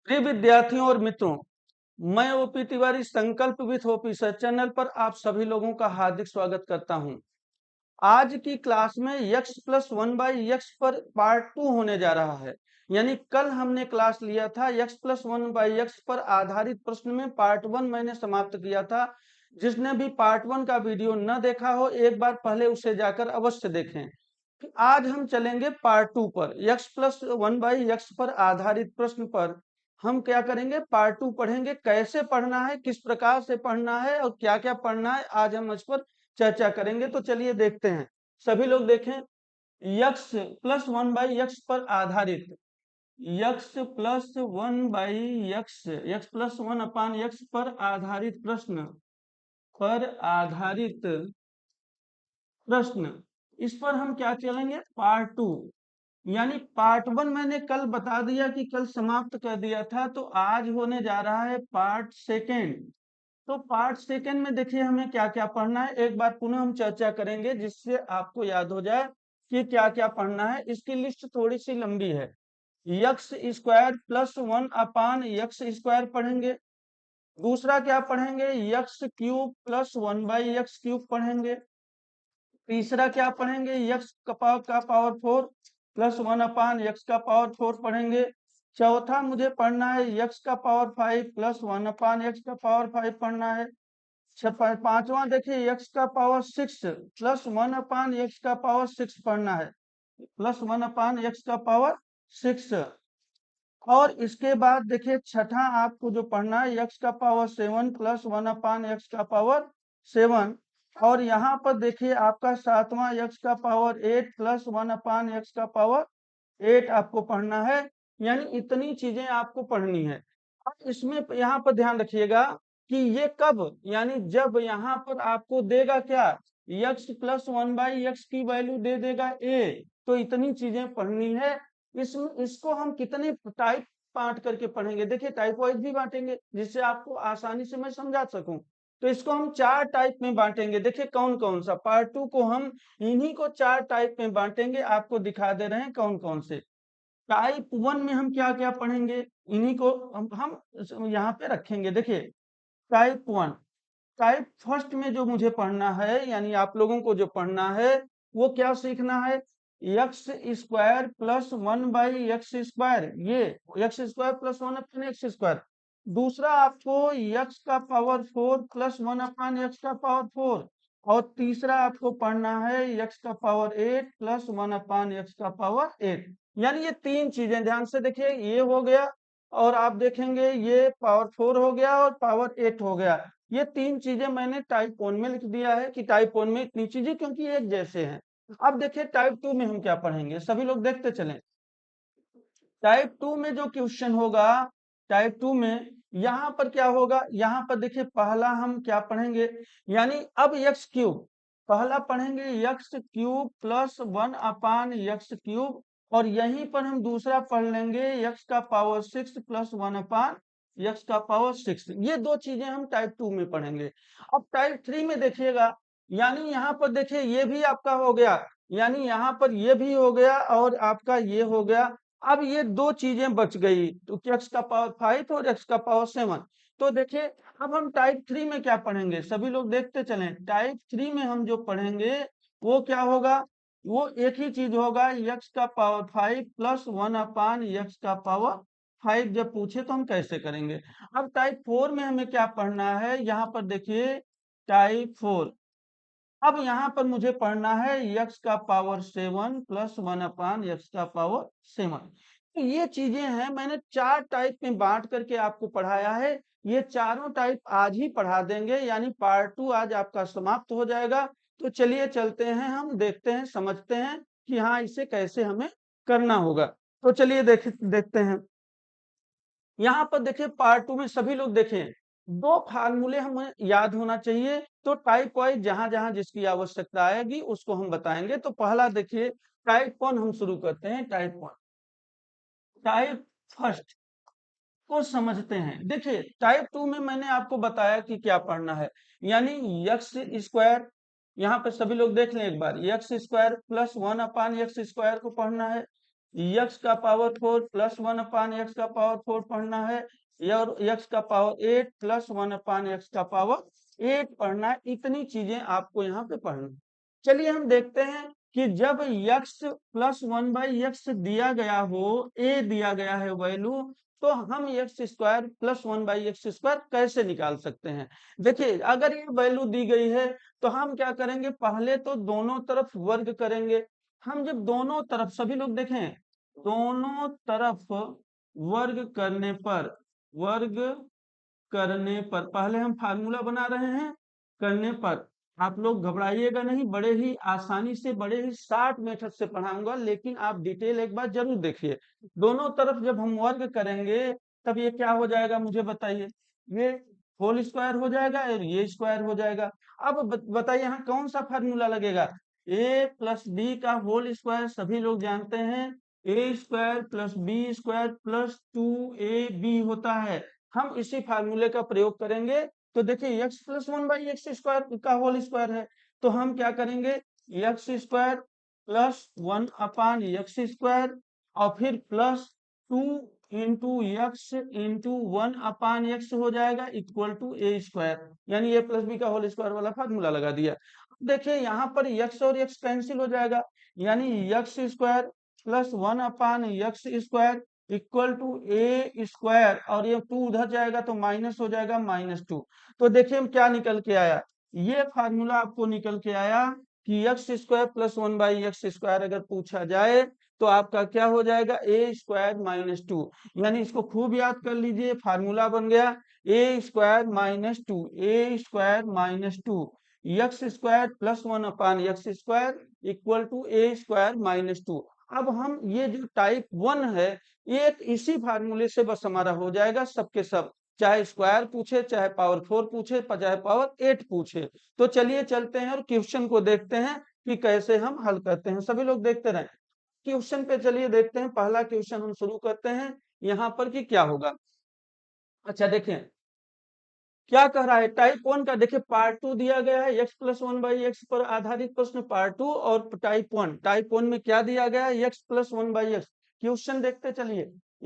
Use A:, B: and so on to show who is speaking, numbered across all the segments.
A: प्रिय विद्यार्थियों और मित्रों, मैं ओपी तिवारी संकल्प विथ ओपी सर चैनल पर आप सभी लोगों का हार्दिक स्वागत करता हूं। आज की क्लास में x plus one by x पर पार्ट 2 होने जा रहा है। यानी कल हमने क्लास लिया था x plus one by x पर आधारित प्रश्न में पार्ट 1 मैंने समाप्त किया था। जिसने भी पार्ट 1 का वीडियो न देखा हो एक बार पहले उसे जाकर अवश्य देखें। आज हम चलेंगे पार्ट 2 पर। X plus one by x पर आधारित प्रश्न पर हम क्या करेंगे, पार्ट 2 पढ़ेंगे। कैसे पढ़ना है, किस प्रकार से पढ़ना है और क्या क्या पढ़ना है, आज हम इस पर चर्चा करेंगे। तो चलिए देखते हैं। सभी लोग देखें, x plus one by x पर आधारित, x plus one by x, x plus one upon x पर आधारित प्रश्न, पर आधारित प्रश्न, इस पर हम क्या चलेंगे, पार्ट 2। यानी पार्ट 1 मैंने कल बता दिया कि कल समाप्त कर दिया था, तो आज होने जा रहा है पार्ट 2। तो पार्ट 2 में देखिए हमें क्या क्या पढ़ना है, एक बार पुनः हम चर्चा करेंगे जिससे आपको याद हो जाए कि क्या क्या पढ़ना है। इसकी लिस्ट थोड़ी सी लंबी है। X square plus one upon x square पढ़ेंगे। दूसरा क्या पढ़ेंगे, x cube plus one by x cube पढ़ेंगे। तीसरा क्या पढ़ेंगे, यक्स का power 4 plus one upon x का पावर 4 पढ़ेंगे। चौथा मुझे पढ़ना है यक्स का power 5 plus one upon x का पावर 5 पढ़ना है। पांचवा देखिए यक्स का power 6 plus one upon x का पावर 6 पढ़ना है, प्लस वन अपान यक्स का पावर 6। और इसके बाद देखिए छठा आपको जो पढ़ना है यक्स का power 7 plus one upon x का पावर 7। और यहाँ पर देखिए आपका सातवां यक्स का power 8 plus one upon x का पावर 8 आपको पढ़ना है। यानी इतनी चीजें आपको पढ़नी है। अब इसमें यहाँ पर ध्यान रखिएगा कि ये कब, यानी जब यहाँ पर आपको देगा क्या, x plus one by x की वैल्यू दे देगा ए, तो इतनी चीजें पढ़नी है। इसको हम कितने टाइप बांट करके पढ़ेंगे, देखिए टाइप वाइज भी बांटेंगे जिससे आपको आसानी से मैं समझा सकूं। तो इसको हम 4 टाइप में बांटेंगे। देखिए कौन कौन सा, पार्ट 2 को हम इन्हीं को 4 टाइप में बांटेंगे, आपको दिखा दे रहे हैं कौन कौन से। टाइप 1 में हम क्या क्या पढ़ेंगे, इन्हीं को हम यहाँ पे रखेंगे। देखिए टाइप 1, टाइप फर्स्ट में जो मुझे पढ़ना है, यानी आप लोगों को जो पढ़ना है वो क्या सीखना है, x square plus one by x square, ये x square plus one upon x square. दूसरा आपको यक्स का power 4 plus one upon x का पावर 4। और तीसरा आपको पढ़ना है यक्स का power 8 plus one upon x का पावर 8। यानी ये तीन चीजें ध्यान से देखिए, ये हो गया और आप देखेंगे ये पावर 4 हो गया और पावर 8 हो गया। ये तीन चीजें मैंने टाइप 1 में लिख दिया है कि टाइप 1 में इतनी चीजें क्योंकि एक जैसे हैं। अब देखिए टाइप 2 में हम क्या पढ़ेंगे, सभी लोग देखते चलें। टाइप 2 में जो क्वेश्चन होगा, टाइप 2 में यहाँ पर क्या होगा, यहाँ पर देखिए पहला हम क्या पढ़ेंगे, यानी अब यक्स क्यूब पहला पढ़ेंगे, x cube plus one upon x cube. और यहीं पर हम दूसरा पढ़ लेंगे यक्स का power 6 plus one upon x का पावर 6। ये दो चीजें हम टाइप 2 में पढ़ेंगे। अब टाइप 3 में देखिएगा, यानी यहाँ पर देखिए ये भी आपका हो गया, यानी यहाँ पर ये भी हो गया और आपका ये हो गया। अब ये दो चीजें बच गई, तो एक्स का पावर 5 और एक्स का पावर 7। तो देखिए अब हम टाइप 3 में क्या पढ़ेंगे, सभी लोग देखते चलें। टाइप 3 में हम जो पढ़ेंगे वो क्या होगा, वो एक ही चीज होगा, यक्स का power 5 plus one upon x का पावर 5। जब पूछे तो हम कैसे करेंगे। अब टाइप 4 में हमें क्या पढ़ना है, यहाँ पर देखिए टाइप 4। अब यहाँ पर मुझे पढ़ना है यक्स का power 7 plus one upon x का पावर 7। तो ये चीजें हैं, मैंने 4 टाइप में बांट करके आपको पढ़ाया है। ये चारों टाइप आज ही पढ़ा देंगे, यानी पार्ट 2 आज आपका समाप्त हो जाएगा। तो चलिए चलते हैं, हम देखते हैं, समझते हैं कि हाँ इसे कैसे हमें करना होगा। तो चलिए देखते हैं। यहाँ पर देखिए पार्ट 2 में सभी लोग देखें, दो फार्मूले हमें याद होना चाहिए। तो टाइप वाइज जहां जहां जिसकी आवश्यकता आएगी उसको हम बताएंगे। तो पहला देखिए टाइप 1 हम शुरू करते हैं। टाइप 1, टाइप फर्स्ट को समझते हैं। देखिए टाइप 2 में मैंने आपको बताया कि क्या पढ़ना है, यानी यक्स स्क्वायर, यहाँ पे सभी लोग देख लें एक बार, x square plus one upon x square को पढ़ना है। x का पावर 4 प्लस 1 अपान एक्स का पावर 4 पढ़ना है, और x का पावर 8 प्लस 1 अपान एक्स का पावर 8 पढ़ना है। इतनी चीजें आपको यहाँ पे पढ़ना। चलिए हम देखते हैं कि जब x प्लस 1/x दिया गया हो, a दिया गया है वैल्यू, तो हम एक्स स्क्वायर प्लस 1/x² कैसे निकाल सकते हैं। देखिए अगर ये वैल्यू दी गई है तो हम क्या करेंगे, पहले तो दोनों तरफ वर्ग करेंगे। हम जब दोनों तरफ, सभी लोग देखें, दोनों तरफ वर्ग करने पर पहले हम फार्मूला बना रहे हैं, करने पर आप लोग घबराइएगा नहीं, बड़े ही आसानी से, बड़े ही शॉर्ट मेथड से पढ़ाऊंगा, लेकिन आप डिटेल एक बार जरूर देखिए। दोनों तरफ जब हम वर्ग करेंगे तब ये क्या हो जाएगा मुझे बताइए, ये होल स्क्वायर हो जाएगा और ये स्क्वायर हो जाएगा। अब बताइए यहाँ कौन सा फार्मूला लगेगा, a प्लस बी का होल स्क्वायर सभी लोग जानते हैं, a square plus B square plus 2ab होता है। हम इसी फार्मूले का प्रयोग करेंगे। तो देखिए x प्लस 1/x² का होल स्क्वायर है, तो हम क्या करेंगे, x square plus 1 upon x square और फिर plus 2 into x into 1 upon x हो जाएगा इक्वल टू ए स्क्वायर, यानी ए प्लस बी का होल स्क्वायर वाला फार्मूला लगा दिया। अब देखिए यहाँ पर x और x कैंसिल हो जाएगा, यानी X square plus 1 upon x square equal to A square, और ये 2 उधर जाएगा तो माइनस हो जाएगा -2। तो देखिए हम क्या निकल के आया, ये फार्मूला आपको निकल के आया कि एक्स स्क्वायर प्लस 1/x² अगर पूछा जाए तो आपका क्या हो जाएगा, ए स्क्वायर -2। यानी इसको खूब याद कर लीजिए, फार्मूला बन गया a square -2, a square -2 x square plus 1 upon x square equal to A square -2। अब हम ये जो टाइप 1 है, ये इसी फार्मूले से बस हमारा हो जाएगा सबके सब, चाहे स्क्वायर पूछे, चाहे पावर 4 पूछे, चाहे पावर 8 पूछे। तो चलिए चलते हैं और क्वेश्चन को देखते हैं कि कैसे हम हल करते हैं। सभी लोग देखते रहें क्वेश्चन पे, चलिए देखते हैं पहला क्वेश्चन हम शुरू करते हैं यहाँ पर कि क्या होगा। अच्छा देखिए क्या कह रहा है, टाइप 1 का देखिए पार्ट 2 दिया गया है, x प्लस 1/x पर आधारित प्रश्न पार्ट 2 और टाइप 1 में क्या दिया गया है, x प्लस 1/x। क्वेश्चन देखते चलिए,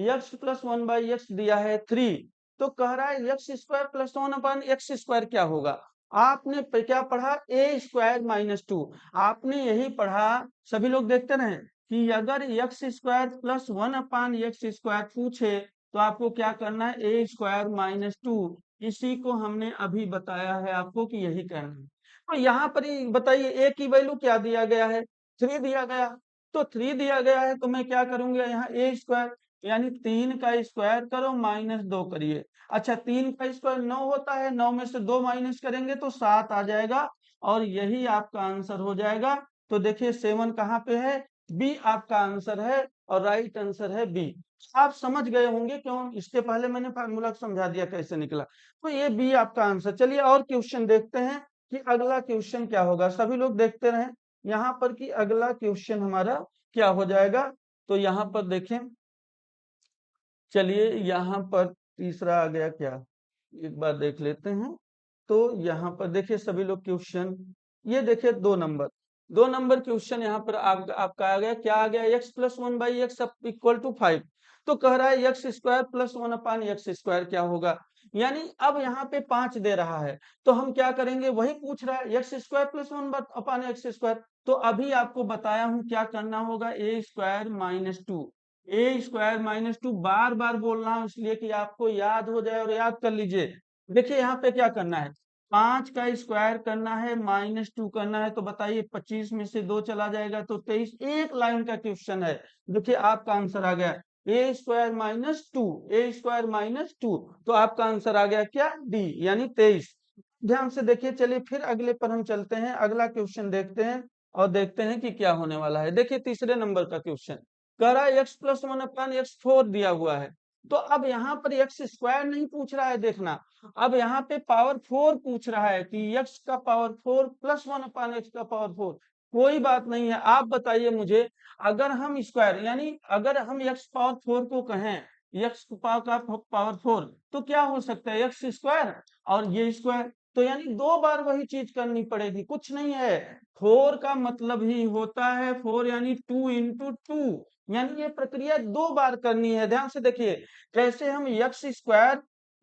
A: x प्लस 1/x दिया है 3, तो कह रहा है x square plus 1 upon x square क्या होगा। आपने क्या पढ़ा, ए स्क्वायर -2, आपने यही पढ़ा, सभी लोग देखते रहे कि अगर x square plus 1 upon x square पूछे तो आपको क्या करना है, ए स्क्वायर -2। इसी को हमने अभी बताया है आपको कि यही करना है। तो यहाँ पर ही बताइए ए की वैल्यू क्या दिया गया है, 3 दिया गया, तो 3 दिया गया है तो मैं क्या करूंगा यहाँ ए स्क्वायर, यानी 3 का स्क्वायर करो -2 करिए। अच्छा 3 का स्क्वायर 9 होता है, 9 में से 2 माइनस करेंगे तो 7 आ जाएगा, और यही आपका आंसर हो जाएगा। तो देखिए 7 कहाँ पे है, बी आपका आंसर है, और राइट आंसर है बी। आप समझ गए होंगे क्यों, इसके पहले मैंने फार्मूला समझा दिया कैसे निकला। तो ये बी आपका आंसर। चलिए और क्वेश्चन देखते हैं कि अगला क्वेश्चन क्या होगा, सभी लोग देखते रहें यहाँ पर कि अगला क्वेश्चन हमारा क्या हो जाएगा। तो यहाँ पर देखें, चलिए यहाँ पर तीसरा आ गया क्या, एक बार देख लेते हैं। तो यहाँ पर देखिए सभी लोग क्वेश्चन, ये देखिए 2 नंबर क्वेश्चन यहाँ पर आपका आ गया, क्या आ गया, x plus 1/x equal to 5। तो कह रहा है x square plus 1 upon x square क्या होगा, यानी अब यहाँ पे 5 दे रहा है, तो हम क्या करेंगे, वही पूछ रहा है x square plus 1 upon x square. तो अभी आपको बताया हूँ क्या करना होगा, ए स्क्वायर -2, ए स्क्वायर -2 बार बार बोल रहा हूँ इसलिए कि आपको याद हो जाए और याद कर लीजिए। देखिए यहाँ पे क्या करना है, 5 का स्क्वायर करना है -2 करना है, तो बताइए 25 में से 2 चला जाएगा तो 23, एक लाइन का क्वेश्चन है। देखिए आपका आंसर आ गया ए स्क्वायर -2, ए स्क्वायर -2, तो आपका आंसर आ गया क्या, डी यानी 23। ध्यान से देखिए, चलिए फिर अगले पर हम चलते हैं, अगला क्वेश्चन देखते हैं और देखते हैं कि क्या होने वाला है। देखिए तीसरे नंबर का क्वेश्चन कह रहा है x प्लस 1 अपान x4 दिया हुआ है, तो अब यहाँ पर एक्स स्क्वायर नहीं पूछ रहा है, देखना अब यहाँ पे पावर 4 पूछ रहा है कि x का पावर 4 प्लस 1 अपान एक्स का पावर 4। कोई बात नहीं है, आप बताइए मुझे, अगर हम स्क्वायर यानी अगर हम x पावर 4 को कहें, x का पावर 4 तो क्या हो सकता है, एक्स स्क्वायर और ये स्क्वायर, तो यानी 2 बार वही चीज करनी पड़ेगी, कुछ नहीं है। 4 का मतलब ही होता है 4 यानी 2 इंटू 2, यानी ये प्रक्रिया 2 बार करनी है। ध्यान से देखिए, जैसे हम एक्स स्क्वायर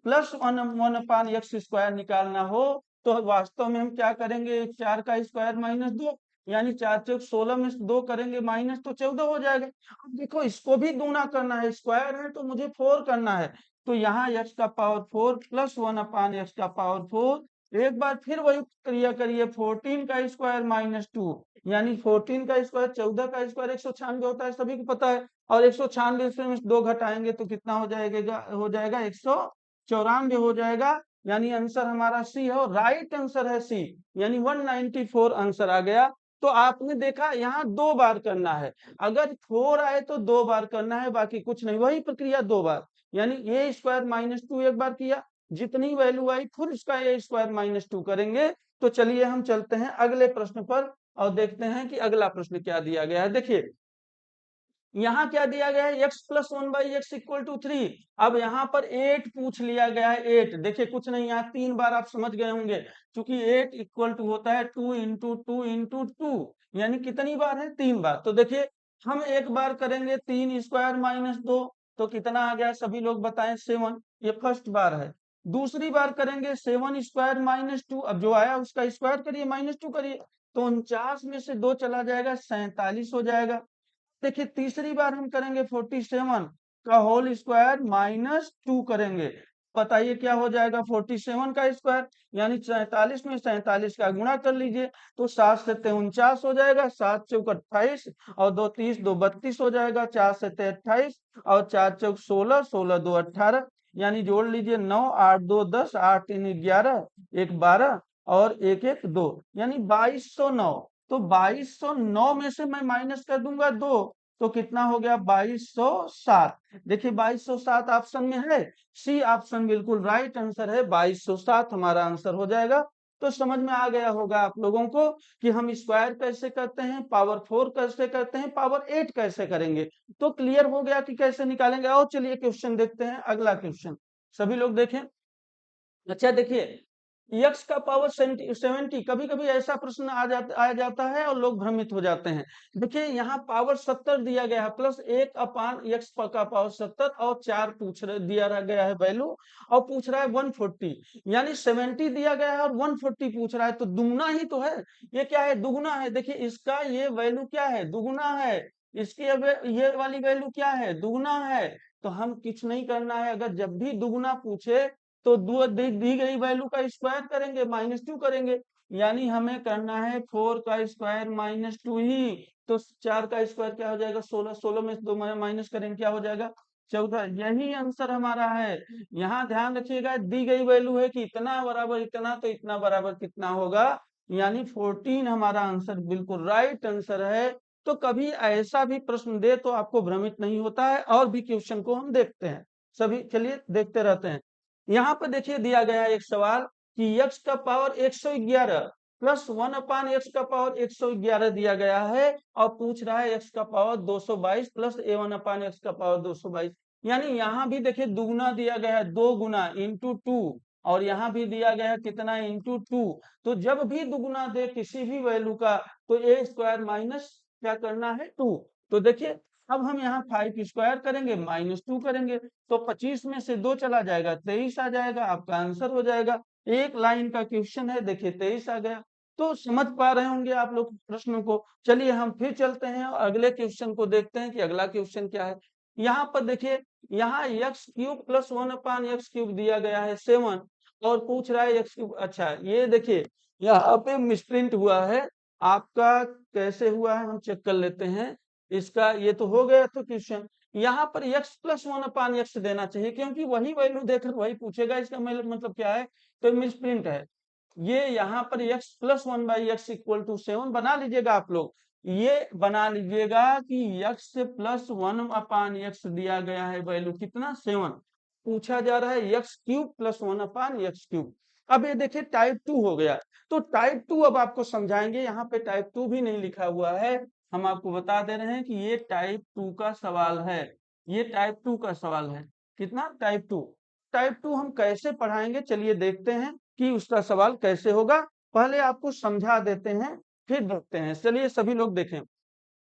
A: प्लस वन अपान एक्स स्क्वायर निकालना हो तो वास्तव में हम क्या करेंगे, 4 का स्क्वायर माइनस 2, यानी 4 चौक 16 में से 2 करेंगे माइनस तो 14 हो जाएगा। अब देखो इसको भी दूना करना है, स्क्वायर है तो मुझे 4 करना है, तो यहाँ x का पावर 4 प्लस 1 अपान एक्स का पावर 4, एक बार फिर वही क्रिया करिए, 14 का स्क्वायर माइनस 2, यानी 14 का स्क्वायर 14 का स्क्वायर 196 होता है, सभी को पता है। और 196 में 2 घटाएंगे तो कितना हो जाएगा, 194 हो जाएगा, यानी आंसर हमारा सी है और राइट आंसर है सी, यानी 194 आंसर आ गया। तो आपने देखा यहाँ 2 बार करना है, अगर 4 आए तो 2 बार करना है, बाकी कुछ नहीं, वही प्रक्रिया 2 बार, यानी ए स्क्वायर माइनस 2 एक बार किया, जितनी वैल्यू आई फिर उसका ए स्क्वायर माइनस 2 करेंगे। तो चलिए हम चलते हैं अगले प्रश्न पर और देखते हैं कि अगला प्रश्न क्या दिया गया है। देखिए यहाँ क्या दिया गया है, x plus 1/x equal to 3। अब यहाँ पर 8 पूछ लिया गया है, 8 देखिए कुछ नहीं, यहाँ 3 बार आप समझ गए होंगे, क्योंकि 8 इक्वल टू होता है 2 इंटू 2 इंटू 2, यानी कितनी बार है, 3 बार। तो देखिए हम एक बार करेंगे 3 स्क्वायर माइनस 2, तो कितना आ गया, सभी लोग बताएं, 7, ये फर्स्ट बार है। दूसरी बार करेंगे 7 स्क्वायर माइनस 2, अब जो आया उसका स्क्वायर करिए माइनस 2 करिए, तो 49 में से 2 चला जाएगा, 47 हो जाएगा। देखिए तीसरी बार हम करेंगे 47 का होल स्क्वायर माइनस 2 करेंगे, बताइए क्या हो जाएगा, 47 का स्क्वायर, यानी 47 में 47 का गुणा कर लीजिए, तो 7 से 49 हो जाएगा, 7 चौक 28 और 2 30, 2 32 हो जाएगा, 4 से 28 और 4 चौक 16, 16 2 18, यानी जोड़ लीजिए 9 8 2 10 8 3 11 1 12 और 1 1 2, यानी 2209। तो 2209 में से मैं माइनस कर दूंगा 2, तो कितना हो गया, 2207। देखिए 2207 ऑप्शन में है, सी ऑप्शन बिल्कुल राइट आंसर है, 2207 हमारा आंसर हो जाएगा। तो समझ में आ गया होगा आप लोगों को कि हम स्क्वायर कैसे करते हैं, पावर 4 कैसे करते हैं, पावर 8 कैसे करेंगे। तो क्लियर हो गया कि कैसे निकालेंगे। और चलिए क्वेश्चन देखते हैं, अगला क्वेश्चन सभी लोग देखें। अच्छा देखिए, यक्स का पावर 70, कभी कभी ऐसा प्रश्न आ जाता है और लोग भ्रमित हो जाते हैं। देखिए यहाँ पावर 70 दिया गया है, प्लस 1 अपान यक्स का पावर 70 और 4 दिया गया है वैल्यू, और पूछ रहा है 140, यानी 70 दिया गया है और 140 पूछ रहा है, तो दुगना ही तो है, ये क्या है, दुगना है। देखिए इसका ये वैल्यू क्या है, दुगना है, इसकी ये वाली वैल्यू क्या है, दुगना है। तो हम कुछ नहीं करना है, अगर जब भी दुगना पूछे तो दी गई वैल्यू का स्क्वायर करेंगे माइनस 2 करेंगे, यानी हमें करना है 4 का स्क्वायर माइनस 2 ही। तो 4 का स्क्वायर क्या हो जाएगा, 16, 16 में से 2 माइनस करेंगे क्या हो जाएगा, 14, यही आंसर हमारा है। यहाँ ध्यान रखिएगा, दी गई वैल्यू है कि इतना बराबर इतना, तो इतना बराबर कितना होगा, यानी 14 हमारा आंसर बिल्कुल राइट आंसर है। तो कभी ऐसा भी प्रश्न दे तो आपको भ्रमित नहीं होता है, और भी क्वेश्चन को हम देखते हैं, सभी चलिए देखते रहते हैं। यहाँ पर देखिए दिया गया है एक सवाल कि x का पावर 111 प्लस 1 अपान एक्स का पावर 111 दिया गया है, और पूछ रहा है x का पावर 222 प्लस a1 अपान एक्स का पावर 222, यानी यहाँ भी देखिए दुगुना दिया गया है, 2 गुना इंटू 2, और यहाँ भी दिया गया है कितना, इंटू 2। तो जब भी दुगुना दे किसी भी वैल्यू का, तो ए स्क्वायर माइनस क्या करना है 2। तो देखिए अब हम यहाँ 5 स्क्वायर करेंगे माइनस 2 करेंगे, तो 25 में से 2 चला जाएगा, 23 आ जाएगा, आपका आंसर हो जाएगा। एक लाइन का क्वेश्चन है, देखिए 23 आ गया। तो समझ पा रहे होंगे आप लोग प्रश्नों को। चलिए हम फिर चलते हैं और अगले क्वेश्चन को देखते हैं कि अगला क्वेश्चन क्या है। यहाँ पर देखिए, यहाँ x cube plus 1 upon x cube दिया गया है 7, और पूछ रहा है एक्स क्यूब। अच्छा ये देखिए यहाँ पे मिसप्रिंट हुआ है आपका, कैसे हुआ है हम चेक कर लेते हैं। इसका ये तो हो गया तो क्वेश्चन, यहाँ पर x प्लस 1 अपान एक्स देना चाहिए, क्योंकि वही वैल्यू देकर वही पूछेगा, इसका मतलब क्या है, तो मिसप्रिंट है। ये यहाँ पर x plus 1/x equal to 7 बना लीजिएगा आप लोग, ये बना लीजिएगा कि x प्लस 1 अपान एक्स दिया गया है वैल्यू कितना, 7, पूछा जा रहा है x cube plus 1 upon x cube. अब ये देखिए टाइप 2 हो गया, तो टाइप 2 अब आपको समझाएंगे, यहाँ पे टाइप 2 भी नहीं लिखा हुआ है, हम आपको बता दे रहे हैं कि ये टाइप 2 का सवाल है, ये टाइप 2 का सवाल है। कितना, टाइप 2। टाइप 2 हम कैसे पढ़ाएंगे चलिए देखते हैं। कि उसका सवाल कैसे होगा। पहले आपको समझा देते हैं, फिर देखते हैं। चलिए सभी लोग देखें।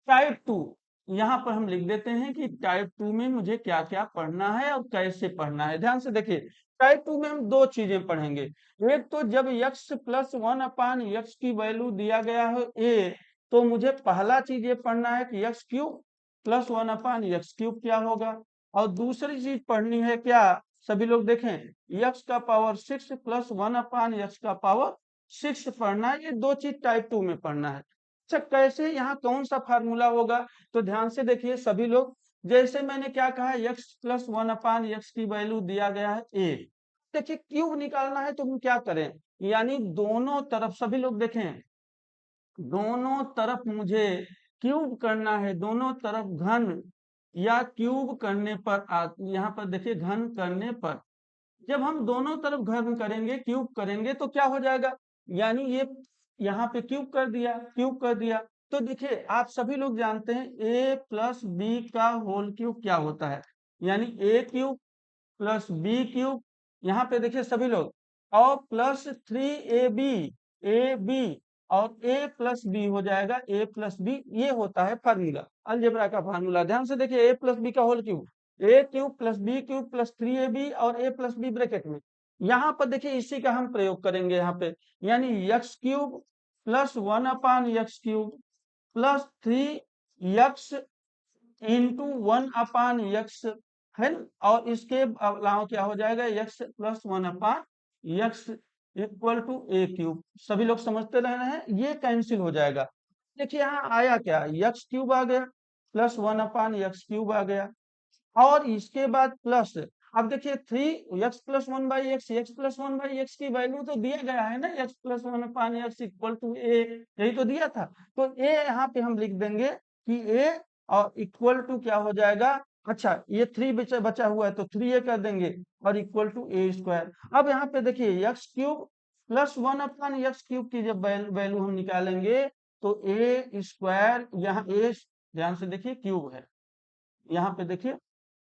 A: टाइप 2, यहाँ पर हम लिख देते हैं कि टाइप 2 में मुझे क्या क्या पढ़ना है और कैसे पढ़ना है। ध्यान से देखिए, टाइप 2 में हम दो चीजें पढ़ेंगे। एक तो जब x प्लस 1/x की वैल्यू दिया गया है a, तो मुझे पहला चीज ये पढ़ना है कि x cube plus 1/x cube क्या होगा। और दूसरी चीज पढ़नी है क्या, सभी लोग देखें, x का पावर 6 प्लस 1/x का पावर 6 पढ़ना है। ये दो चीज टाइप 2 में पढ़ना है। अच्छा, कैसे, यहाँ कौन सा फार्मूला होगा, तो ध्यान से देखिए सभी लोग। जैसे मैंने क्या कहा, x प्लस 1/x की वैल्यू दिया गया है a। देखिए क्यूब निकालना है तो हम क्या करें, यानी दोनों तरफ, सभी लोग देखें, दोनों तरफ मुझे क्यूब करना है। दोनों तरफ घन या क्यूब करने पर यहाँ पर देखिए, घन करने पर, जब हम दोनों तरफ घन करेंगे, क्यूब करेंगे, तो क्या हो जाएगा, यानी ये यहाँ पे क्यूब कर दिया, क्यूब कर दिया। तो देखिए आप सभी लोग जानते हैं a प्लस बी का होल क्यूब क्या होता है, यानी a cube plus B cube, यहाँ पे देखिए सभी लोग, और प्लस 3ab, ए बी, और a प्लस बी हो जाएगा, a प्लस बी। ये होता है फार्मूला, अलजेब्रा का फार्मूला। ध्यान से देखिए, a प्लस बी का whole cube, a cube plus B cube plus 3ab और a प्लस बी ब्रैकेट में। यहाँ पर देखिए इसी का हम प्रयोग करेंगे यहाँ पे, यानी x cube plus 1/x cube plus 3x into 1/x है ना? और इसके अलावा क्या हो जाएगा, x plus 1/x equal to a cube. सभी लोग समझते रह रहे हैं, ये कैंसिल हो जाएगा। देखिए यहाँ आया क्या, x क्यूब आ गया प्लस 1/x क्यूब आ गया, और इसके बाद प्लस, अब देखिए 3x plus 1/x, x plus 1/x की वैल्यू तो दिया गया है ना, x plus 1/x equal to a, यही तो दिया था। तो a यहाँ पे हम लिख देंगे कि a, और इक्वल टू क्या हो जाएगा, अच्छा ये 3 बचा हुआ है तो 3a कर देंगे, और इक्वल टू a स्क्वायर। अब यहाँ पे देखिए x cube plus 1/x cube की जब वैल्यू हम निकालेंगे, तो a स्क्वायर, यहाँ a ध्यान से देखिए क्यूब है, यहाँ पे देखिए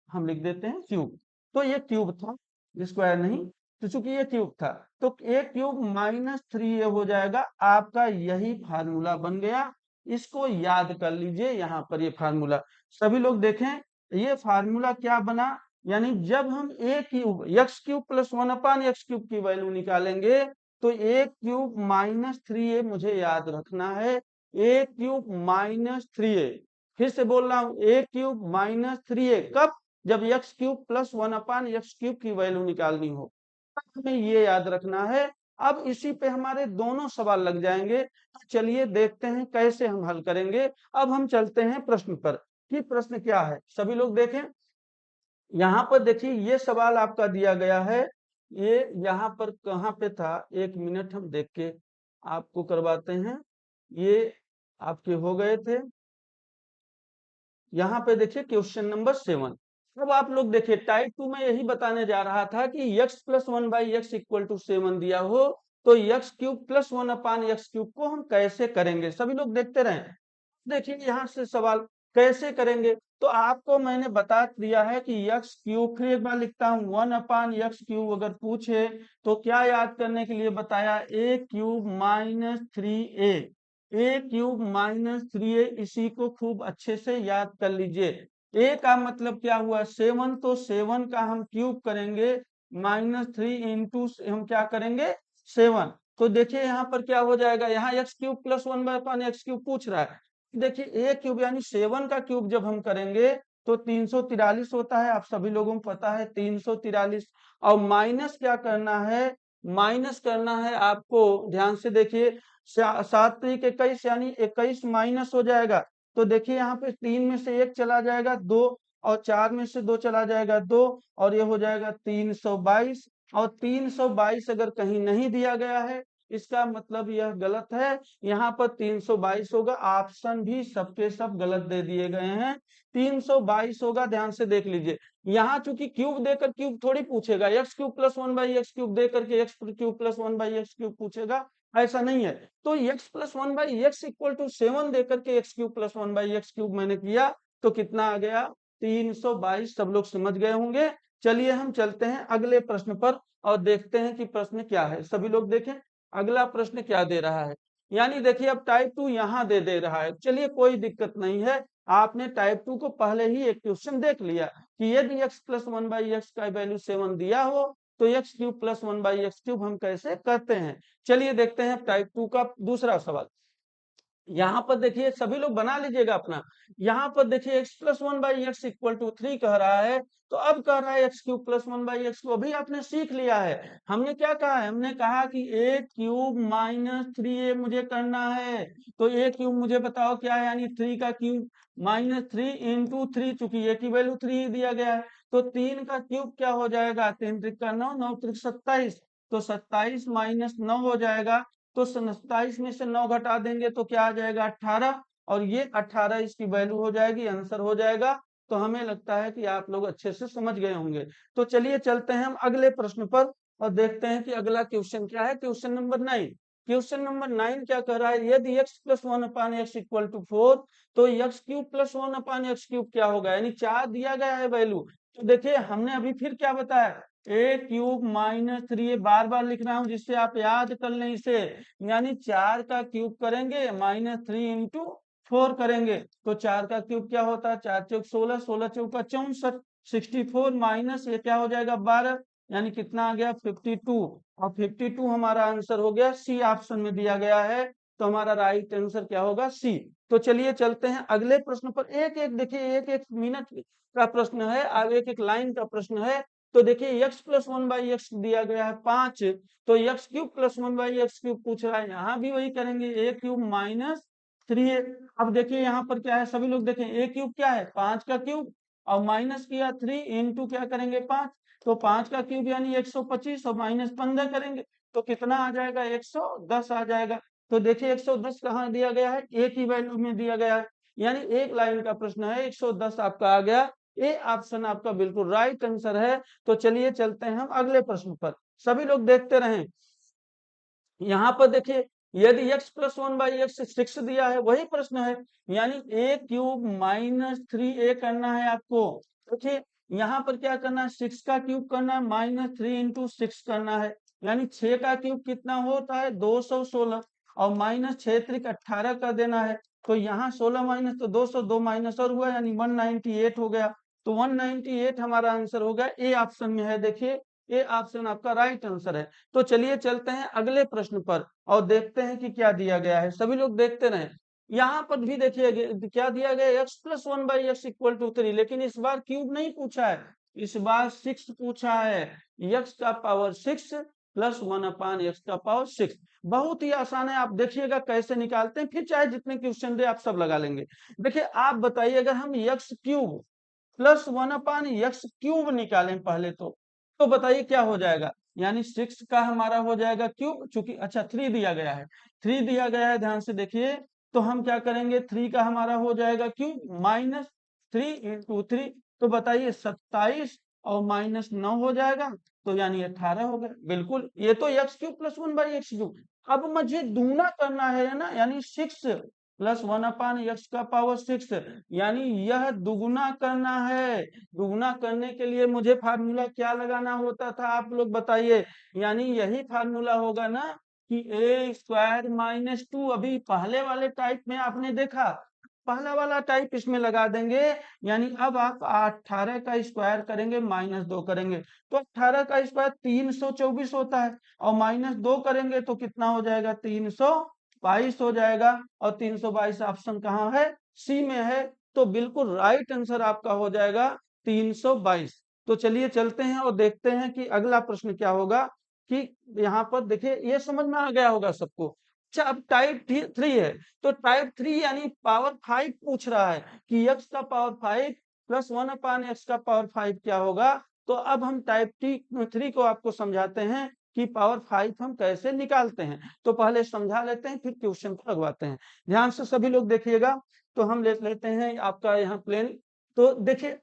A: हम लिख देते हैं क्यूब। तो ये क्यूब था, स्क्वायर नहीं। तो चूंकि ये क्यूब था, तो ए क्यूब माइनस 3a हो जाएगा। आपका यही फार्मूला बन गया, इसको याद कर लीजिए। यहाँ पर ये फार्मूला, सभी लोग देखें, ये फार्मूला क्या बना, यानी जब हम a cube x cube plus 1/x cube की वैल्यू निकालेंगे, तो ए क्यूब माइनस 3a मुझे याद रखना है, ए क्यूब माइनस 3a। फिर से बोल रहा हूं, ए क्यूब माइनस 3a कब, जब x cube plus 1/x cube की वैल्यू निकालनी हो, हमें ये याद रखना है। अब इसी पे हमारे दोनों सवाल लग जाएंगे। तो चलिए देखते हैं कैसे हम हल करेंगे। अब हम चलते हैं प्रश्न पर, कि प्रश्न क्या है, सभी लोग देखें। यहाँ पर देखिए ये सवाल आपका दिया गया है, ये यहाँ पर कहाँ पे था, एक मिनट हम देख के आपको करवाते हैं। ये आपके हो गए थे, यहाँ पे देखिए क्वेश्चन नंबर 7। अब आप लोग देखिए, टाइप 2 में यही बताने जा रहा था कि x plus 1/x equal to 7 दिया हो, तो x cube plus 1/x cube को हम कैसे करेंगे, सभी लोग देखते रहे। देखिए यहाँ से सवाल कैसे करेंगे, तो आपको मैंने बता दिया है कि x क्यूब, फिर एक बार लिखता हूँ 1/x क्यूब। अगर पूछे तो क्या याद करने के लिए बताया, a cube minus 3a, A cube minus 3a, इसी को खूब अच्छे से याद कर लीजिए। a का मतलब क्या हुआ, 7, तो 7 का हम क्यूब करेंगे, -3 इंटू हम क्या करेंगे 7। तो देखिए यहाँ पर क्या हो जाएगा, यहाँ x cube plus 1/x cube पूछ रहा है। देखिए ए क्यूब यानी 7 का क्यूब जब हम करेंगे तो 343 होता है, आप सभी लोगों को पता है 343। और माइनस क्या करना है, माइनस करना है आपको, ध्यान से देखिए, 7×3 = 21, यानी 21 माइनस हो जाएगा। तो देखिए यहाँ पे 3 में से 1 चला जाएगा 2, और 4 में से 2 चला जाएगा 2, और ये हो जाएगा 322। और 322 अगर कहीं नहीं दिया गया है, इसका मतलब यह गलत है, यहाँ पर 322 होगा। ऑप्शन भी सबके सब गलत दे दिए गए हैं, 322 होगा। ध्यान से देख लीजिए, यहाँ चूंकि क्यूब देकर क्यूब थोड़ी पूछेगा, x cube plus 1/x cube दे करके x cube plus 1/x cube पूछेगा, ऐसा नहीं है। तो x plus 1/x equal to 7 देकर के x cube plus 1/x cube मैंने किया, तो कितना आ गया 322। सब लोग समझ गए होंगे। चलिए हम चलते हैं अगले प्रश्न पर और देखते हैं कि प्रश्न क्या है। सभी लोग देखें अगला प्रश्न क्या दे रहा है। यानी देखिए अब टाइप 2 यहाँ दे रहा है। चलिए कोई दिक्कत नहीं है, आपने टाइप 2 को पहले ही एक क्वेश्चन देख लिया कि यदि x प्लस 1/x का वैल्यू 7 दिया हो तो x cube plus 1/x cube हम कैसे करते हैं। चलिए देखते हैं टाइप 2 का दूसरा सवाल। यहाँ पर देखिए सभी लोग बना लीजिएगा अपना। यहाँ पर देखिए x plus 1/x equal to 3 कह रहा है, तो अब कह रहा है x क्यूब प्लस 1/x को अभी आपने सीख लिया है। हमने क्या कहा है, हमने कहा कि a क्यूब माइनस 3a मुझे करना है। तो a क्यूब मुझे बताओ क्या है, यानी 3 का क्यूब माइनस 3 इंटू 3, चूंकि a की वैल्यू 3 ही दिया गया है तो 3 का क्यूब क्या हो जाएगा, 3 त्रिक का 9, 9 त्रिक 27, तो 27 माइनस 9 हो जाएगा। तो 27 में से 9 घटा देंगे तो क्या आ जाएगा 18, और ये 18 इसकी वैल्यू हो जाएगी, आंसर हो जाएगा। तो हमें लगता है कि आप लोग अच्छे से समझ गए होंगे। तो चलिए चलते हैं हम अगले प्रश्न पर और देखते हैं कि अगला क्वेश्चन क्या है। Question number 9। क्वेश्चन नंबर 9 क्या कह रहा है, यदि x plus 1/x equal to 4 तो x cube plus 1/x cube क्या होगा, यानी 4 दिया गया है वैल्यू। तो देखिए हमने अभी फिर क्या बताया, ए क्यूब माइनस 3, ये बार बार लिख रहा हूं जिससे आप याद कर लें इसे, यानी 4 का क्यूब करेंगे माइनस 3 इंटू 4 करेंगे तो 4 का क्यूब क्या होता है, 4 चौक 16, 16 चौका 64, 64 माइनस ये क्या हो जाएगा 12, यानी कितना आ गया 52, और 52 हमारा आंसर हो गया, सी ऑप्शन में दिया गया है। तो हमारा राइट आंसर क्या होगा, सी। तो चलिए चलते हैं अगले प्रश्न पर। एक एक देखिए, एक एक मिनट का प्रश्न है, अब एक एक लाइन का प्रश्न है। तो देखिए x प्लस 1/x दिया गया है 5, तो x cube plus 1/x cube पूछ रहा है, यहाँ भी वही करेंगे, a क्यूब माइनस 3। अब देखिए यहाँ पर क्या है, सभी लोग देखें, a क्यूब क्या है 5 का क्यूब, और माइनस किया 3 इंटू क्या करेंगे 5, तो 5 का क्यूब यानी 125, और माइनस 15 करेंगे तो कितना आ जाएगा 110 आ जाएगा। तो देखिए 110 कहाँ दिया गया है, a की वैल्यू में दिया गया है, यानी एक लाइन का प्रश्न है, 110 आपका आ गया, ए ऑप्शन आपका बिल्कुल राइट आंसर है। तो चलिए चलते हैं हम अगले प्रश्न पर, सभी लोग देखते रहें। यहाँ पर देखिए यदि x प्लस 1/x 6 दिया है, वही प्रश्न है, यानी a क्यूब माइनस 3a करना है आपको। देखिए यहाँ पर क्या करना है, 6 का क्यूब करना है, माइनस 3 इंटू 6 करना है, यानी 6 का क्यूब कितना होता है 216, और माइनस 6 त्रिक 18 कर देना है। तो यहाँ 16 माइनस तो 200, 2 माइनस और हुआ यानी 198 हो गया। तो 198 हमारा आंसर हो गया, ए ऑप्शन में है, देखिए ए ऑप्शन आपका राइट आंसर है। तो चलिए चलते हैं अगले प्रश्न पर और देखते हैं कि क्या दिया गया है, सभी लोग देखते रहें। यहाँ पर भी देखिए क्या दिया गया, x plus 1/x equal to 3, लेकिन इस बार क्यूब नहीं पूछा है, इस बार 6 पूछा है, x का पावर 6 प्लस 1/x का पावर 6। बहुत ही आसान है, आप देखिएगा कैसे निकालते हैं, फिर चाहे जितने क्वेश्चन दे आप सब लगा लेंगे। देखिए आप बताइए, अगर हम x cube plus 1/x cube निकालें पहले तो बताइए क्या हो जाएगा, यानी 6 का हमारा हो जाएगा क्यूब, चूंकि अच्छा 3 दिया गया है, 3 दिया गया है, ध्यान से देखिए। तो हम क्या करेंगे, 3 का हमारा हो जाएगा क्यूब माइनस 3 इंटू 3, तो बताइए 27 और माइनस 9 हो जाएगा, तो यानी 18 हो गया। बिल्कुल, ये तो x cube plus 1/x cube. अब मुझे दूना करना है ना, यानी 6 प्लस 1/x का पावर 6, यानी यह दुगुना करना है। दुगुना करने के लिए मुझे फार्मूला क्या लगाना होता था, आप लोग बताइए, यानी यही फार्मूला होगा ना कि ए स्क्वायर माइनस 2, अभी पहले वाले टाइप में आपने देखा, पहला वाला टाइप इसमें लगा देंगे, यानी अब आप 18 का स्क्वायर करेंगे माइनस 2 करेंगे तो 18 का स्क्वायर 324 होता है, और माइनस 2 करेंगे तो कितना हो जाएगा 322 हो जाएगा, और 322 ऑप्शन कहाँ है, सी में है। तो बिल्कुल राइट आंसर आपका हो जाएगा 322। तो चलिए चलते हैं और देखते हैं कि अगला प्रश्न क्या होगा। कि यहाँ पर देखिए ये समझ में आ गया होगा सबको। अच्छा अब टाइप 3 है, तो टाइप 3 यानी पावर 5 पूछ रहा है कि x का पावर 5 प्लस 1/x का पावर 5 क्या होगा। तो अब हम टाइप 3 को आपको समझाते हैं कि पावर 5 हम कैसे निकालते हैं। तो पहले समझा लेते हैं, फिर क्वेश्चन को लगवाते हैं। ध्यान से सभी लोग देखिएगा। तो हम ले लेते हैं आपका यहाँ प्लेन। तो देखिए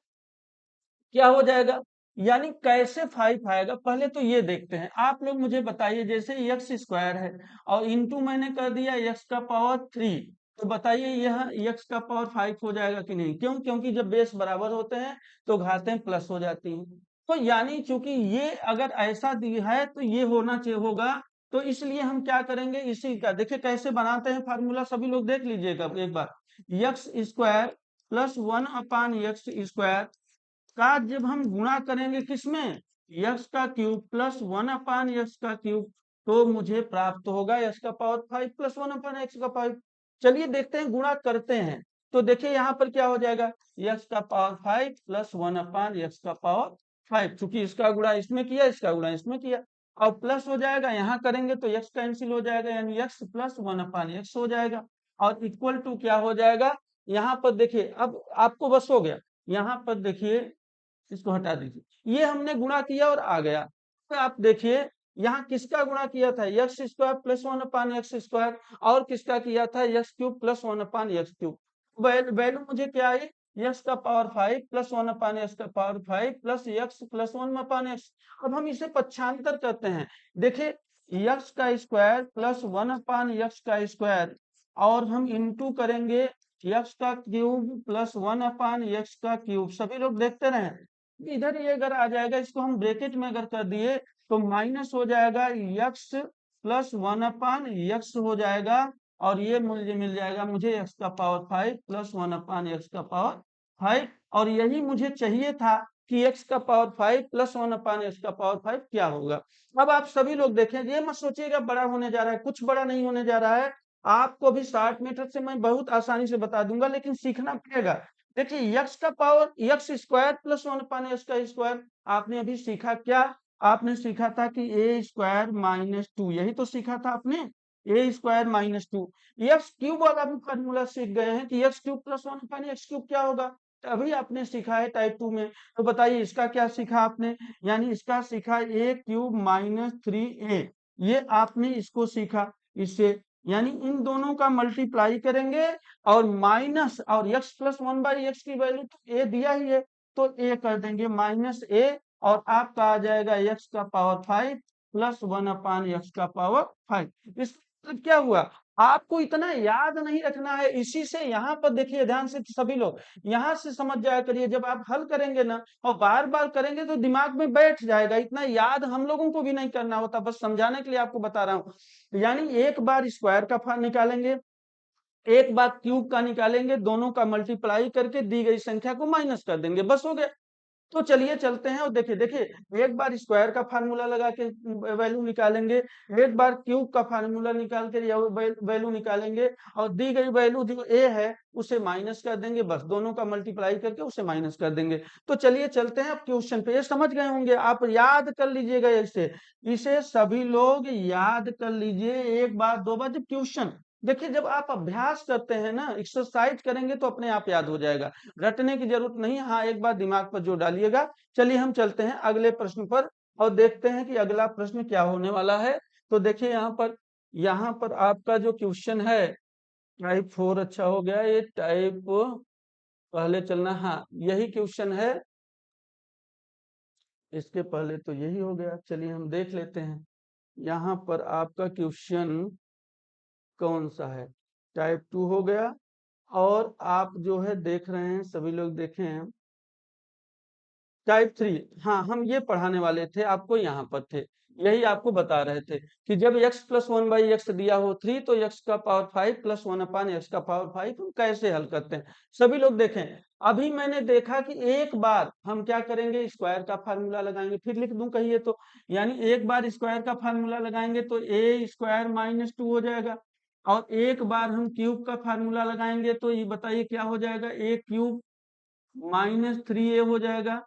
A: क्या हो जाएगा, यानी कैसे 5 आएगा, पहले तो ये देखते हैं। आप लोग मुझे बताइए, जैसे x स्क्वायर है और इंटू मैंने कर दिया x का पावर 3, तो बताइए यह x का पावर 5 हो जाएगा कि नहीं। क्यों, क्योंकि जब बेस बराबर होते हैं तो घातें प्लस हो जाती हैं। तो यानी चूंकि ये अगर ऐसा दिया है तो ये होना चाहिए होगा, तो इसलिए हम क्या करेंगे, इसी का देखिए कैसे बनाते हैं फार्मूला, सभी लोग देख लीजिएगा एक बार। एक्स स्क्वायर प्लस 1/x² का जब हम गुणा करेंगे किसमें, एक्स का क्यूब प्लस 1/x³ तो मुझे प्राप्त होगा एक्स का पावर 5 प्लस 1/x²। चलिए देखते हैं, गुणा करते हैं। तो देखिए यहाँ पर क्या हो जाएगा, एक्स का पावर 5 प्लस 1/x²। चूंकि इसका गुणा इसमें किया, इसका गुणा इसमें किया, और प्लस हो जाएगा, यहाँ करेंगे तो एक्स कैंसिल हो जाएगा, यानी एक्स प्लस 1/x हो जाएगा, और इक्वल टू क्या हो जाएगा, यहाँ पर देखिए अब आपको बस हो गया। यहाँ पर देखिए, इसको हटा दीजिए, ये हमने गुणा किया और आ गया। तो आप देखिए यहाँ किसका गुणा किया था, एक्स स्क्वायर प्लस 1/x², और किसका किया था, x cube plus 1/x³। Value मुझे क्या आई, एक्स का power 5 plus 1/x² plus x plus 1/x। अब हम इसे पक्षांतर करते हैं, देखिए एक्स का स्क्वायर प्लस 1/x², और हम इंटू करेंगे एक्स का क्यूब प्लस 1/x³। सभी लोग देखते रहे, इधर ये अगर आ जाएगा, इसको हम ब्रैकेट में अगर कर दिए तो माइनस हो जाएगा, एक्स प्लस 1/x हो जाएगा, और ये मुझे मिल जाएगा, मुझे एक्स का पावर 5 प्लस 1/x⁵, और यही मुझे चाहिए था कि एक्स का पावर 5 प्लस 1/x⁵ क्या होगा। अब आप सभी लोग देखें, ये मत सोचिएगा बड़ा होने जा रहा है, कुछ बड़ा नहीं होने जा रहा है, आपको भी शॉर्ट मेथड से मैं बहुत आसानी से बता दूंगा, लेकिन सीखना पड़ेगा। देखिए एक्स का power x square plus 1/x², आपने अभी सीखा क्या, आपने सीखा था कि ए स्क्वायर माइनस 2, यही तो सीखा था आपने, ए स्क्वायर माइनस 2। एक्स क्यूब वाला भी फॉर्मूला सीख गए हैं कि एक्स क्यूब प्लस 1/x³ क्या होगा, तो अभी आपने सीखा है टाइप 2 में। तो बताइए इसका क्या सीखा आपने, यानी इसका सीखा ए क्यूब माइनस 3a, ये आपने इसको सीखा। इससे यानी इन दोनों का मल्टीप्लाई करेंगे, और माइनस, और x प्लस 1/x की वैल्यू तो ए दिया ही है, तो ए कर देंगे माइनस ए, और आपका आ जाएगा x का पावर 5 प्लस 1/x⁵। इस मतलब क्या हुआ, आपको इतना याद नहीं रखना है, इसी से यहाँ पर देखिए ध्यान से सभी लोग, यहाँ से समझ जाया करिए, जब आप हल करेंगे ना और बार बार करेंगे तो दिमाग में बैठ जाएगा, इतना याद हम लोगों को भी नहीं करना होता, बस समझाने के लिए आपको बता रहा हूँ। यानी एक बार स्क्वायर का निकालेंगे, एक बार क्यूब का निकालेंगे, दोनों का मल्टीप्लाई करके दी गई संख्या को माइनस कर देंगे, बस हो गया। तो चलिए चलते हैं और देखिए देखिए, एक बार स्क्वायर का फार्मूला लगा के वैल्यू निकालेंगे, एक बार क्यूब का फार्मूला निकाल के वैल्यू निकालेंगे, और दी गई वैल्यू जो ए है उसे माइनस कर देंगे, बस दोनों का मल्टीप्लाई करके उसे माइनस कर देंगे। तो चलिए चलते हैं अब क्वेश्चन पे, ये समझ गए होंगे, आप याद कर लीजिएगा, इसे इसे सभी लोग याद कर लीजिए, एक बार दो बार। जब क्वेश्चन देखिए, जब आप अभ्यास करते हैं ना, एक्सरसाइज करेंगे तो अपने आप याद हो जाएगा, रटने की जरूरत नहीं, हाँ एक बार दिमाग पर जोर डालिएगा। चलिए हम चलते हैं अगले प्रश्न पर, और देखते हैं कि अगला प्रश्न क्या होने वाला है। तो देखिए यहाँ पर आपका जो क्वेश्चन है टाइप 4, अच्छा हो गया ये टाइप, पहले चलना, हाँ यही क्वेश्चन है, इसके पहले तो यही हो गया। चलिए हम देख लेते हैं यहाँ पर आपका क्वेश्चन कौन सा है, टाइप 2 हो गया, और आप जो है देख रहे हैं, सभी लोग देखें टाइप 3। हाँ हम ये पढ़ाने वाले थे आपको, यहाँ पर थे, यही आपको बता रहे थे कि जब x प्लस 1/x दिया हो 3, तो x का पावर 5 प्लस 1/x⁵ हम कैसे हल करते हैं। सभी लोग देखें, अभी मैंने देखा कि एक बार हम क्या करेंगे, स्क्वायर का फार्मूला लगाएंगे, फिर लिख दूं कहिए तो, यानी एक बार स्क्वायर का फार्मूला लगाएंगे तो ए स्क्वायर माइनस 2 हो जाएगा, और एक बार हम क्यूब का फार्मूला लगाएंगे तो ये बताइए क्या हो जाएगा, ए क्यूब माइनस 3a हो जाएगा,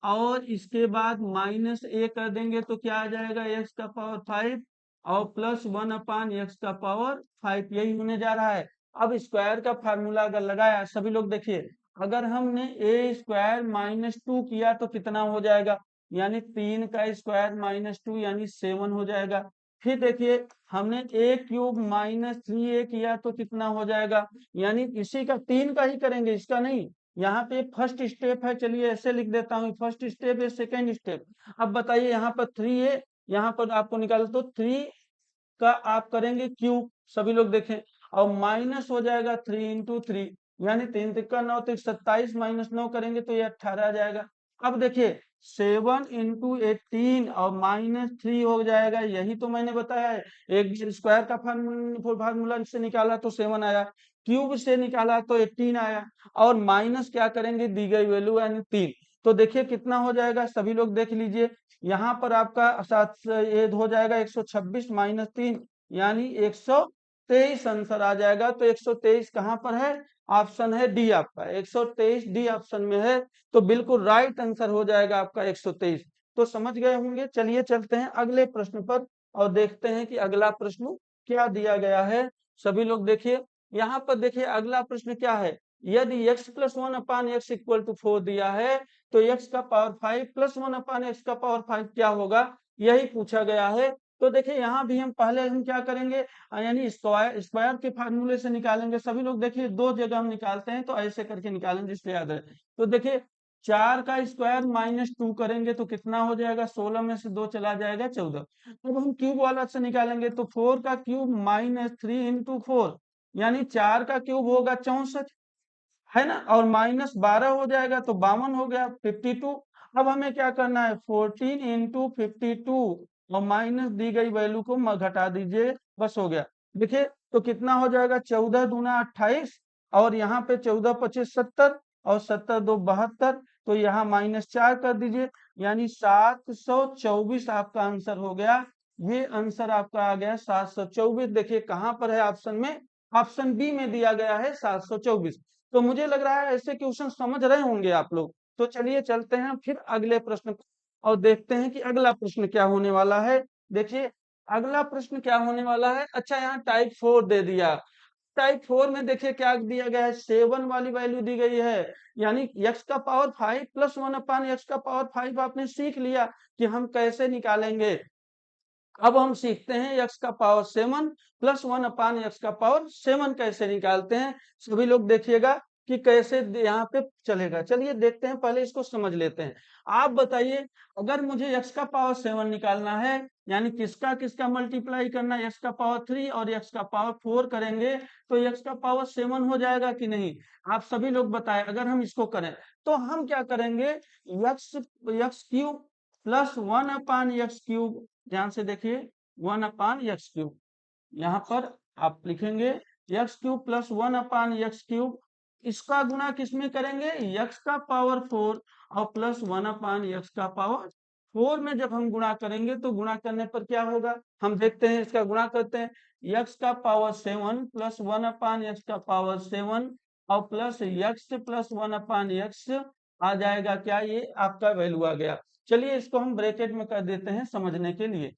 A: और इसके बाद माइनस ए कर देंगे तो क्या आ जाएगा, एक्स का पावर 5 और प्लस 1/x⁵ यही होने जा रहा है। अब स्क्वायर का फार्मूला अगर लगाया, सभी लोग देखिए, अगर हमने ए स्क्वायर माइनस 2 किया तो कितना हो जाएगा, यानी 3 का स्क्वायर माइनस 2 यानी 7 हो जाएगा। फिर देखिए हमने ए क्यूब माइनस 3a किया तो कितना हो जाएगा, यानी इसी का 3 का ही करेंगे, इसका नहीं, यहाँ पे फर्स्ट स्टेप है, चलिए ऐसे लिख देता हूँ, फर्स्ट स्टेप है, सेकेंड स्टेप। अब बताइए यहाँ पर 3 है, यहाँ पर आपको निकाल, तो 3 का आप करेंगे क्यूब, सभी लोग देखें, और माइनस हो जाएगा 3 इंटू 3, यानी 3 तिक्का 9, तो 27 माइनस 9 करेंगे तो ये 18 आ जाएगा। अब देखिए 7 इंटू 18 और -3 हो जाएगा। यही तो मैंने बताया है। एक स्क्वायर का फार्मूला से निकाला तो 7 आया, क्यूब से निकाला तो 18 आया, और माइनस क्या करेंगे, दी गई वैल्यू यानी 3। तो देखिए कितना हो जाएगा, सभी लोग देख लीजिए। यहाँ पर आपका साथ ये हो जाएगा 126 माइनस 3 यानी 123 आंसर आ जाएगा। तो 123 कहाँ पर है, ऑप्शन है डी आपका, 123 डी ऑप्शन में है। तो बिल्कुल राइट आंसर हो जाएगा आपका 123। तो समझ गए होंगे। चलिए चलते हैं अगले प्रश्न पर और देखते हैं कि अगला प्रश्न क्या दिया गया है। सभी लोग देखिए, यहाँ पर देखिए अगला प्रश्न क्या है। यदि x plus 1 upon X equal to 4 दिया है तो x का पावर 5 प्लस 1 अपान एक्स का पावर 5 क्या होगा, यही पूछा गया है। तो देखिए यहाँ भी हम पहले हम क्या करेंगे, यानी स्क्वायर के फार्मूले से निकालेंगे। सभी लोग देखिए दो जगह हम निकालते हैं तो ऐसे करके निकालेंगे जिससे याद है। तो देखिए 4 का स्क्वायर -2 करेंगे तो कितना हो जाएगा, 16 में से 2 चला जाएगा 14। अब हम क्यूब वाला से निकालेंगे तो 4 का क्यूब -3 इंटू 4 यानी 4 का क्यूब होगा 64, है ना, और -12 हो जाएगा तो 52 हो गया 52। अब हमें क्या करना है, 14 इंटू 52 और माइनस दी गई वैल्यू को घटा दीजिए, बस हो गया। देखिए तो कितना हो जाएगा, 14 दूना 28 और यहाँ पे 14 25 70 और 70 2 72, तो यहाँ -4 कर दीजिए यानी 724 आपका आंसर हो गया। ये आंसर आपका आ गया 724। देखिए कहाँ पर है ऑप्शन में, ऑप्शन बी में दिया गया है 724। तो मुझे लग रहा है ऐसे क्वेश्चन समझ रहे होंगे आप लोग। तो चलिए चलते हैं फिर अगले प्रश्न पर और देखते हैं कि अगला प्रश्न क्या होने वाला है। देखिए अगला प्रश्न क्या होने वाला है। अच्छा यहाँ टाइप 4 दे दिया। टाइप 4 में देखिए क्या दिया गया है, 7 वाली वैल्यू दी गई है, यानी x का पावर 5 प्लस 1 अपान एक्स का पावर 5 आपने सीख लिया कि हम कैसे निकालेंगे। अब हम सीखते हैं x का पावर 7 प्लस 1 अपान एक्स का पावर 7 कैसे निकालते हैं। सभी लोग देखिएगा कि कैसे यहाँ पे चलेगा। चलिए देखते हैं, पहले इसको समझ लेते हैं। आप बताइए, अगर मुझे x का पावर 7 निकालना है यानी किसका किसका मल्टीप्लाई करना है, x का पावर 3 और x का पावर 4 करेंगे तो x का पावर 7 हो जाएगा कि नहीं। आप सभी लोग बताएं, अगर हम इसको करें तो हम क्या करेंगे, x cube plus 1 upon x cube, ध्यान से देखिए 1 अपान एक्स क्यूब, यहाँ पर आप लिखेंगे x cube plus 1 upon x cube, इसका गुणा किसमें करेंगे, एक्स का पावर 4 और प्लस 1 अपान एक्स का पावर 4 में जब हम गुणा करेंगे तो गुणा करने पर क्या होगा, हम देखते हैं इसका गुणा करते हैं। एक्स का पावर 7 प्लस 1 अपान एक्स का पावर 7 और plus x plus 1 upon x आ जाएगा क्या, ये आपका वैल्यू आ गया। चलिए इसको हम ब्रैकेट में कर देते हैं समझने के लिए।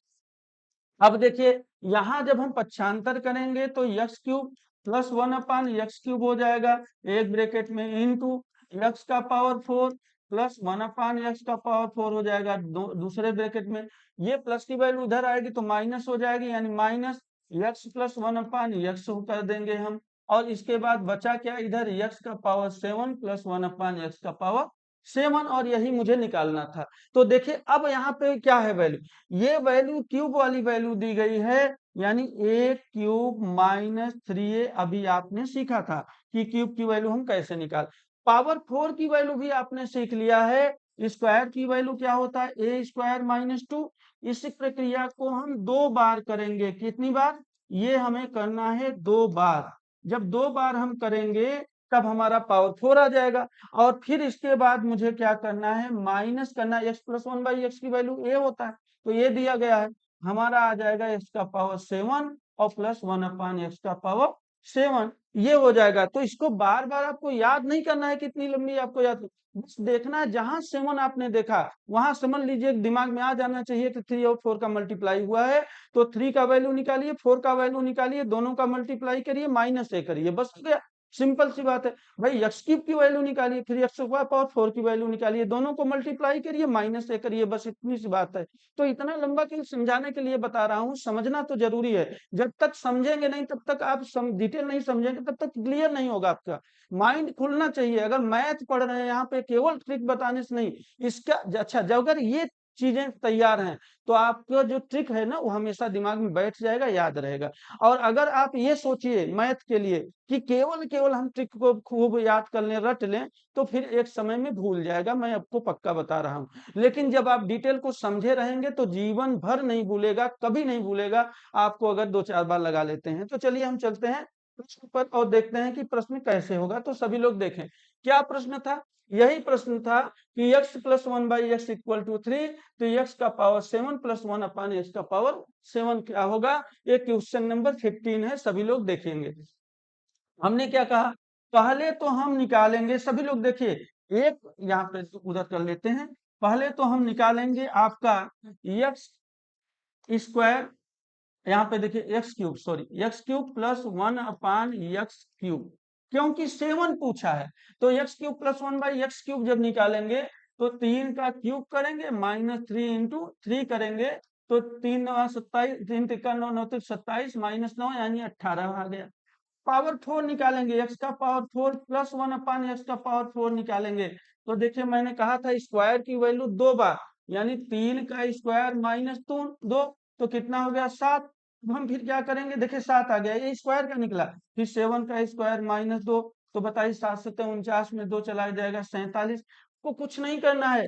A: अब देखिए यहाँ जब हम पक्षांतर करेंगे तो x cube plus 1 upon x cube हो जाएगा, एक ब्रैकेट में इंटू एक्स का पावर 4 प्लस 1 अपान एक्स का पावर 4 हो जाएगा दूसरे ब्रैकेट में। ये प्लस की वैल्यू उधर आएगी तो माइनस हो जाएगी यानी minus x plus 1 upon x कर देंगे हम। और इसके बाद बचा क्या, इधर एक्स का पावर 7 प्लस 1 अपान एक्स का पावर 7, और यही मुझे निकालना था। तो देखिए अब यहाँ पे क्या है वैल्यू, ये वैल्यू क्यूब वाली वैल्यू दी गई है यानी a क्यूब -3a। अभी आपने सीखा था कि क्यूब की वैल्यू हम कैसे निकाल। पावर 4 की वैल्यू भी आपने सीख लिया है, स्क्वायर की वैल्यू क्या होता है, a स्क्वायर -2। इस प्रक्रिया को हम 2 बार करेंगे, कितनी बार, ये हमें करना है 2 बार। जब 2 बार हम करेंगे तब हमारा पावर 4 आ जाएगा। और फिर इसके बाद मुझे क्या करना है, माइनस करना है, x प्लस 1 बाई एक्स की वैल्यू a होता है तो ये दिया गया है, हमारा आ जाएगा x का पावर 7 और प्लस 1 अपान एक्स का पावर 7, ये हो जाएगा। तो इसको बार बार आपको याद नहीं करना है, कितनी लंबी आपको याद, बस देखना है जहां 7 आपने देखा वहां समझ लीजिए दिमाग में आ जाना चाहिए कि 3 और 4 का मल्टीप्लाई हुआ है। तो 3 का वैल्यू निकालिए, 4 का वैल्यू निकालिए, दोनों का मल्टीप्लाई करिए, -a करिए, बस हो गया। सिंपल सी बात है भाई। एक्स क्यूब की वैल्यू निकालिए, फिर एक्स पावर 4 की वैल्यू निकालिए, दोनों को मल्टीप्लाई करिए, -a करिए, बस इतनी सी बात है। तो इतना लंबा क्यों समझाने के लिए बता रहा हूँ, समझना तो जरूरी है। जब तक समझेंगे नहीं तब तक आप डिटेल नहीं समझेंगे तब तक क्लियर नहीं होगा आपका। माइंड खुलना चाहिए। अगर मैथ पढ़ रहे हैं यहाँ पे केवल ट्रिक बताने से नहीं, इसका अच्छा जब अगर ये चीजें तैयार हैं, तो आपका जो ट्रिक है ना वो हमेशा दिमाग में बैठ जाएगा, याद रहेगा। और अगर आप ये सोचिए मैथ के लिए कि केवल केवल हम ट्रिक को खूब याद कर लें, रट लें, तो फिर एक समय में भूल जाएगा, मैं आपको पक्का बता रहा हूँ। लेकिन जब आप डिटेल को समझे रहेंगे तो जीवन भर नहीं भूलेगा, कभी नहीं भूलेगा आपको, अगर 2-4 बार लगा लेते हैं। तो चलिए हम चलते हैं प्रश्न पर और देखते हैं कि प्रश्न कैसे होगा। तो सभी लोग देखें, क्या प्रश्न था? यही प्रश्न था कि x plus 1/x equal to 3, तो x का पावर 7 प्लस 1 अपॉन x का पावर 7 क्या होगा? ये क्वेश्चन नंबर 15 है, सभी लोग देखेंगे। हमने क्या कहा? पहले तो हम निकालेंगे, सभी लोग देखिए, एक यहाँ पे उधर कर लेते हैं। पहले तो हम निकालेंगे आपका x स्क्वायर, यहाँ पे देखिए x cube, sorry x cube plus 1 upon x cube, क्योंकि 7 पूछा है। तो x cube plus 1/x cube जब निकालेंगे तो 3 का क्यूब करेंगे माइनस 3 इंटू 3 करेंगे, तो 3×9 = 27, 3×3 = 9, 27 माइनस 9 यानी 18 आ गया। पावर 4 निकालेंगे, x का पावर 4 प्लस 1 अपान x का पावर 4 निकालेंगे, तो देखिए मैंने कहा था स्क्वायर की वैल्यू 2 बार, यानी 3 का स्क्वायर माइनस 2, तो कितना हो गया? 7। अब हम फिर क्या करेंगे? देखिए 7 आ गया, ये स्क्वायर का निकला। फिर 7 का स्क्वायर माइनस 2, तो बताइए 7 7 49 में 2 चला जाएगा 47। को कुछ नहीं करना है,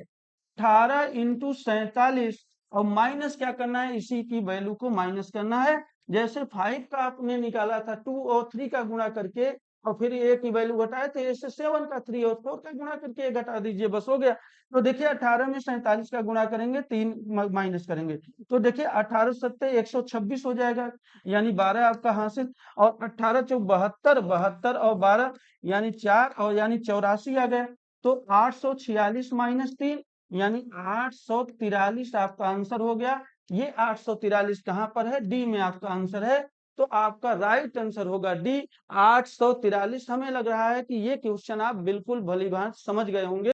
A: 18 इंटू 47 और माइनस क्या करना है? इसी की वैल्यू को माइनस करना है। जैसे 5 का आपने निकाला था 2 और 3 का गुणा करके और फिर ए की वैल्यू घटाए थे, ऐसे 7 का 3 और 4 का गुणा करके ये घटा दीजिए, बस हो गया। तो देखिए 18 में 47 का गुणा करेंगे, 3 माइनस करेंगे, तो देखिए 18 सत्ते 126 हो जाएगा, यानी 12 आपका हासिल। और 18 चौक 72, 72 और 12 यानी 4, और यानी 84 आ गया। तो 846 माइनस 3 यानी 843 आपका आंसर हो गया। ये 843 कहां पर है? डी में आपका आंसर है। तो आपका राइट आंसर होगा डी 843। हमें लग रहा है कि ये क्वेश्चन आप बिल्कुल भली भांति समझ गए होंगे।